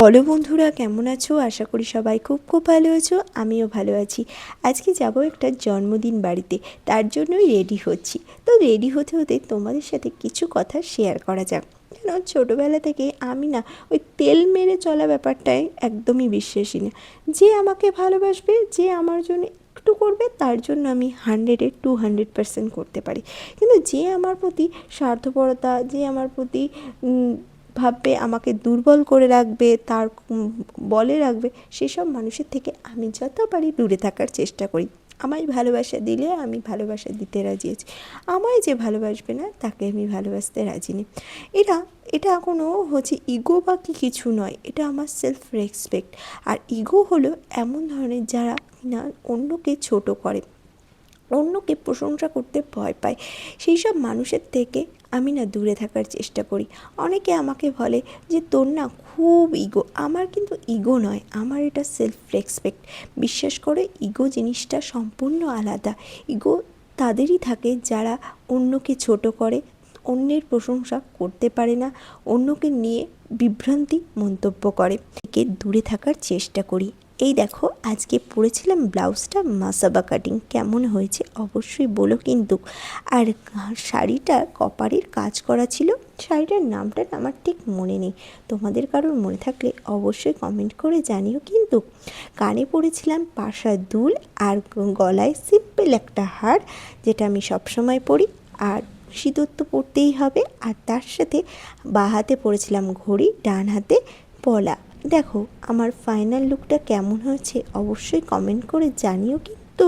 বলো বন্ধুরা, কেমন আছো? আশা করি সবাই খুব খুব ভালো আছো। আমিও ভালো আছি। আজকে যাব একটা জন্মদিন বাড়িতে, তার জন্যই রেডি হচ্ছি। তো রেডি হতে হতে তোমাদের সাথে কিছু কথা শেয়ার করা যাক। কেন, ছোটোবেলা থেকে আমি না ওই তেল মেরে চলা ব্যাপারটায় একদমই বিশ্বাসী না। যে আমাকে ভালোবাসবে, যে আমার জন্য একটু করবে, তার জন্য আমি 100-200% করতে পারি। কিন্তু যে আমার প্রতি স্বার্থপরতা, যে আমার প্রতি ভাববে আমাকে দুর্বল করে রাখবে, তার বলে রাখবে, সেসব মানুষের থেকে আমি যত পারি দূরে থাকার চেষ্টা করি। আমায় ভালোবাসা দিলে আমি ভালোবাসা দিতে রাজি আছি, আমায় যে ভালোবাসবে না তাকে আমি ভালোবাসতে রাজি নেই। এটা কোনো ইগো বা কিছু নয়, এটা আমার সেলফ রেসপেক্ট। আর ইগো হলো এমন ধরনের যারা না অন্যকে ছোট করে, অন্যকে প্রশংসা করতে ভয় পায়, সেই সব মানুষের থেকে আমি না দূরে থাকার চেষ্টা করি। অনেকে আমাকে বলে যে তোর না খুব ইগো। আমার কিন্তু ইগো নয়, আমার এটা সেলফ রেসপেক্ট। বিশ্বাস করে, ইগো জিনিসটা সম্পূর্ণ আলাদা। ইগো তাদেরই থাকে যারা অন্যকে ছোট করে, অন্যের প্রশংসা করতে পারে না, অন্যকে নিয়ে বিভ্রান্তি মন্তব্য করে। থেকে দূরে থাকার চেষ্টা করি। এই দেখো, আজকে পরেছিলাম ব্লাউজটা মাসাবা কাটিং, কেমন হয়েছে অবশ্যই বলো কিন্তু। আর শাড়িটা কপারের কাজ করা ছিল। শাড়িটার নামটা আমার ঠিক মনে নেই, তোমাদের কারোর মনে থাকলে অবশ্যই কমেন্ট করে জানিও কিন্তু। কানে পরেছিলাম পাশা দুল, আর গলায় সিম্পল একটা হার, যেটা আমি সবসময় পরি। আর সিঁদুর তো পরতেই হবে। আর তার সাথে বাঁ হাতে পরেছিলাম ঘড়ি, ডান হাতে পলা। দেখো আমার ফাইনাল লুকটা কেমন হয়েছে অবশ্যই কমেন্ট করে জানিও কিন্তু।